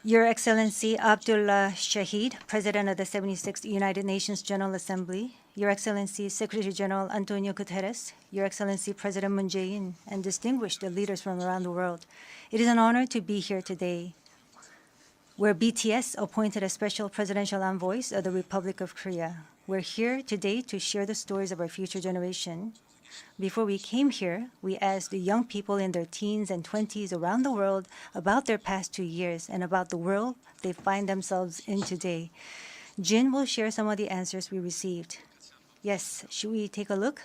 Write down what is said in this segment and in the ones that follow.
Your Excellency Abdullah Shahid, President of the 76th United Nations General Assembly, Your Excellency Secretary General Antonio Guterres, Your Excellency President Moon Jae-in, and distinguished leaders from around the world, it is an honor to be here today, where BTS appointed as special presidential envoys of the Republic of Korea. We're here today to share the stories of our future generation. Before we came here, we asked the young people in their teens and 20s around the world about their past 2 years and about the world they find themselves in today. Jin will share some of the answers we received. Yes, should we take a look?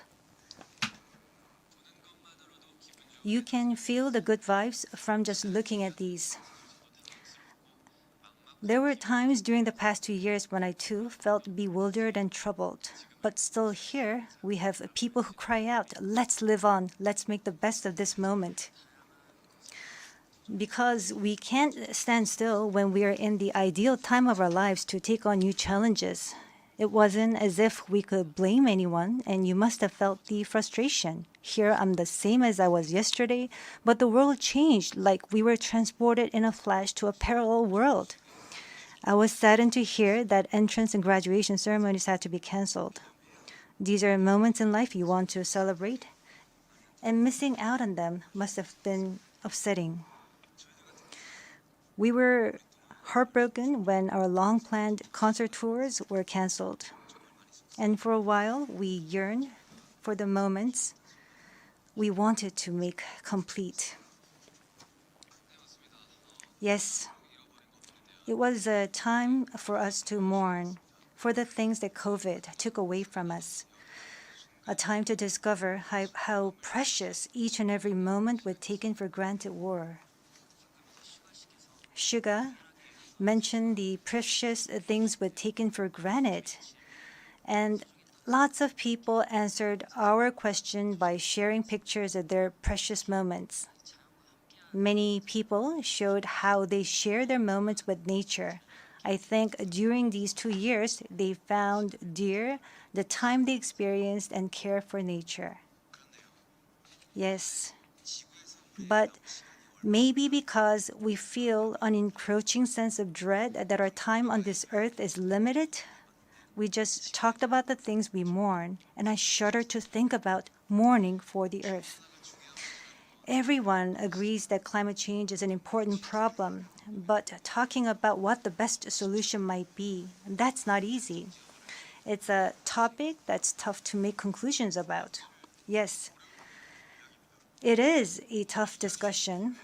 You can feel the good vibes from just looking at these. There were times during the past 2 years when I too felt bewildered and troubled. But still here, we have people who cry out, let's live on, let's make the best of this moment. Because we can't stand still when we are in the ideal time of our lives to take on new challenges. It wasn't as if we could blame anyone, and you must have felt the frustration. Here I'm the same as I was yesterday, but the world changed like we were transported in a flash to a parallel world. I was saddened to hear that entrance and graduation ceremonies had to be canceled. These are moments in life you want to celebrate, and missing out on them must have been upsetting. We were heartbroken when our long-planned concert tours were canceled. And for a while, we yearned for the moments we wanted to make complete. Yes, it was a time for us to mourn for the things that COVID took away from us. A time to discover how precious each and every moment we'd taken for granted were. Suga mentioned the precious things we'd taken for granted, and lots of people answered our question by sharing pictures of their precious moments. Many people showed how they share their moments with nature. I think during these 2 years, they found dear the time they experienced and care for nature. Yes, but maybe because we feel an encroaching sense of dread that our time on this earth is limited, we just talked about the things we mourn, and I shudder to think about mourning for the earth. Everyone agrees that climate change is an important problem, but talking about what the best solution might be, that's not easy. It's a topic that's tough to make conclusions about. Yes, it is a tough discussion,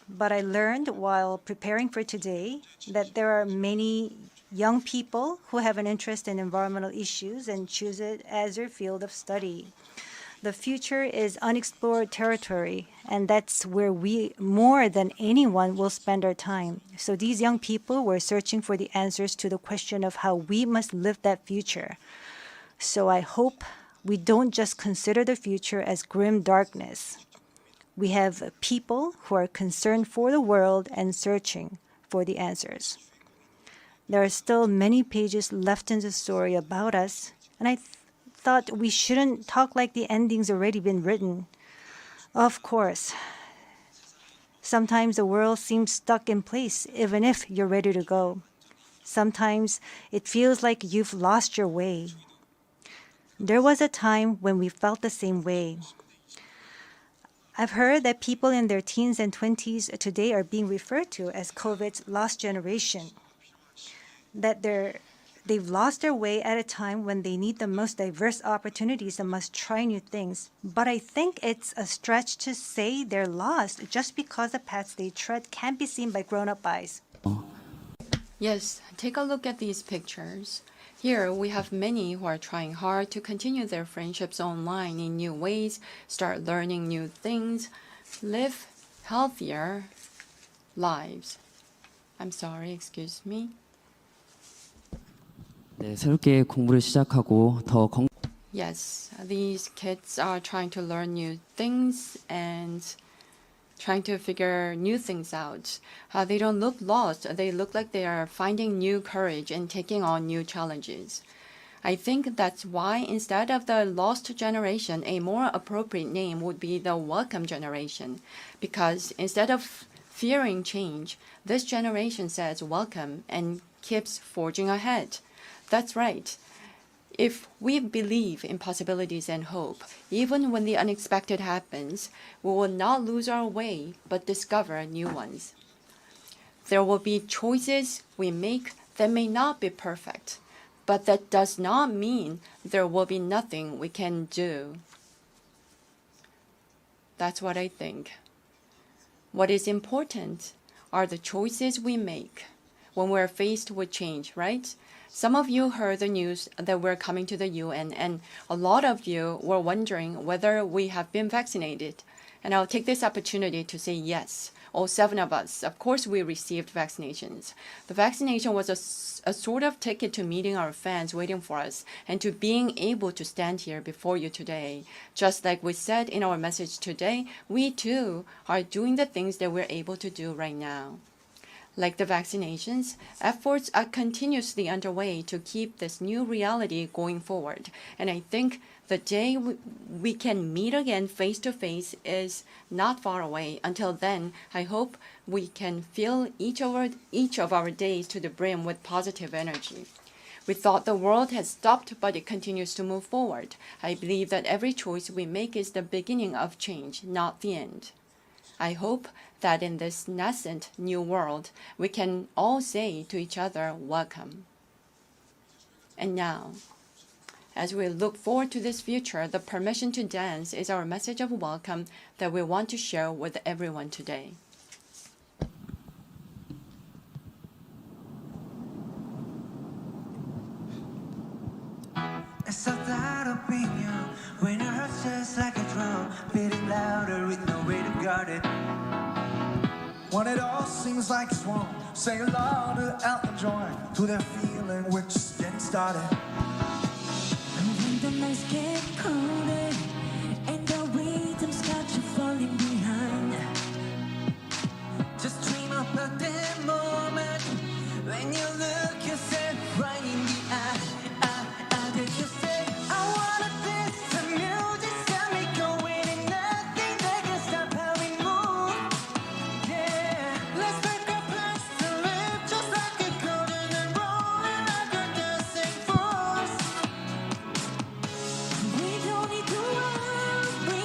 but I learned while preparing for today that there are many young people who have an interest in environmental issues and choose it as their field of study. The future is unexplored territory, and that's where we, more than anyone, will spend our time. So these young people were searching for the answers to the question of how we must live that future. So I hope we don't just consider the future as grim darkness. We have people who are concerned for the world and searching for the answers. There are still many pages left in the story about us, and I thought we shouldn't talk like the ending's already been written. Of course, sometimes the world seems stuck in place even if you're ready to go. Sometimes it feels like you've lost your way. There was a time when we felt the same way. I've heard that people in their teens and 20s today are being referred to as COVID's lost generation, that they've lost their way at a time when they need the most diverse opportunities and must try new things. But I think it's a stretch to say they're lost just because the paths they tread can't be seen by grown-up eyes. Yes, take a look at these pictures. Here we have many who are trying hard to continue their friendships online in new ways, start learning new things, live healthier lives. I'm sorry, excuse me. 네, 새롭게 공부를 시작하고 더 Yes, these kids are trying to learn new things and trying to figure new things out. They don't look lost. They look like they are finding new courage and taking on new challenges. I think that's why instead of the lost generation, a more appropriate name would be the welcome generation. Because instead of fearing change, this generation says welcome and keeps forging ahead. That's right. If we believe in possibilities and hope, even when the unexpected happens, we will not lose our way but discover new ones. There will be choices we make that may not be perfect, but that does not mean there will be nothing we can do. That's what I think. What is important are the choices we make when we're faced with change, right? Some of you heard the news that we're coming to the UN, and a lot of you were wondering whether we have been vaccinated. And I'll take this opportunity to say yes. All 7 of us, of course, we received vaccinations. The vaccination was a sort of ticket to meeting our fans waiting for us and to being able to stand here before you today. Just like we said in our message today, we too are doing the things that we're able to do right now. Like the vaccinations, efforts are continuously underway to keep this new reality going forward. And I think the day we can meet again face to face is not far away. Until then, I hope we can fill each of our days to the brim with positive energy. We thought the world had stopped, but it continues to move forward. I believe that every choice we make is the beginning of change, not the end. I hope that in this nascent new world, we can all say to each other, welcome. And now, as we look forward to this future, the permission to dance is our message of welcome that we want to share with everyone today. It's a thought of being you when your heart's just like a drum, beating louder with no way to guard it. When it all seems like it's wrong, say along to Elton John, to that feeling we're just getting started. And when the nights get colder and the rhythms got you falling behind, Just dream about that moment when you look yourself right in the eye. Did you say I wanna dance? The music's got me going and nothing that can stop how we move. Yeah, let's make a place to live just like a golden and rolling like a dancing force. we don't need to worry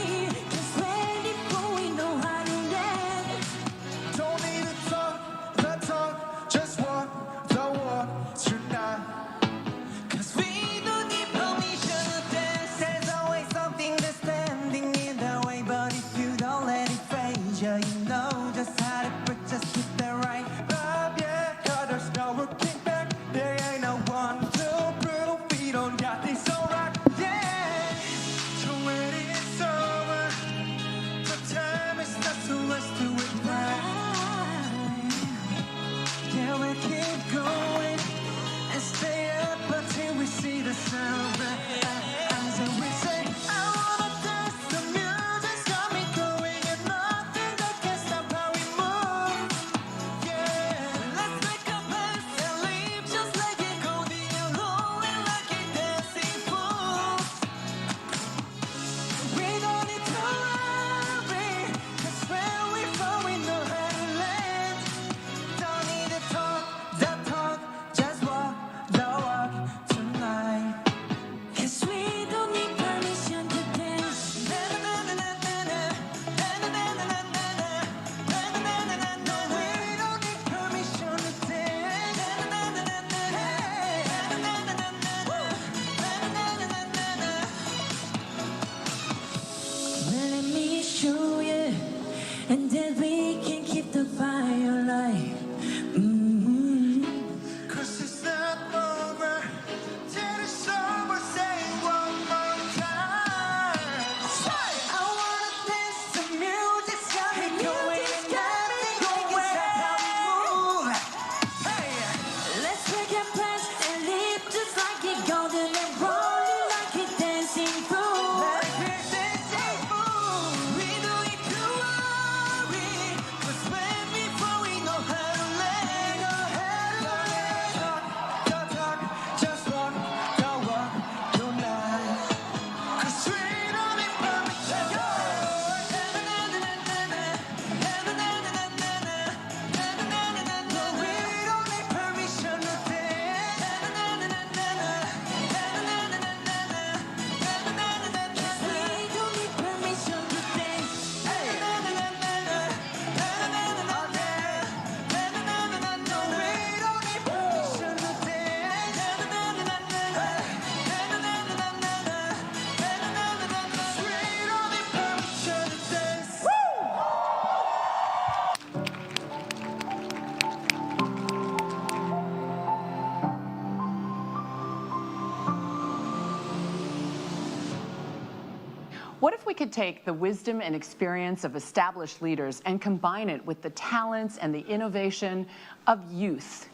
What if we could take the wisdom and experience of established leaders and combine it with the talents and the innovation of youth?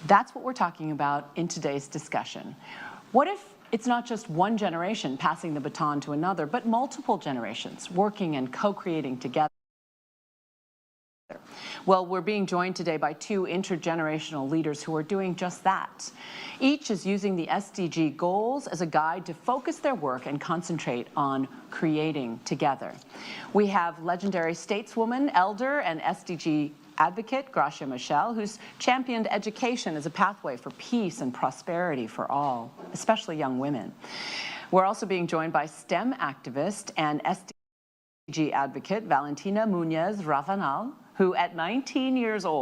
That's what we're talking about in today's discussion. What if it's not just one generation passing the baton to another, but multiple generations working and co-creating together? Well, we're being joined today by two intergenerational leaders who are doing just that. Each is using the SDG goals as a guide to focus their work and concentrate on creating together. We have legendary stateswoman, elder, and SDG advocate Gracia Michel, who's championed education as a pathway for peace and prosperity for all, especially young women. We're also being joined by STEM activist and SDG advocate Valentina Muñez Ravanal, who at 19 years old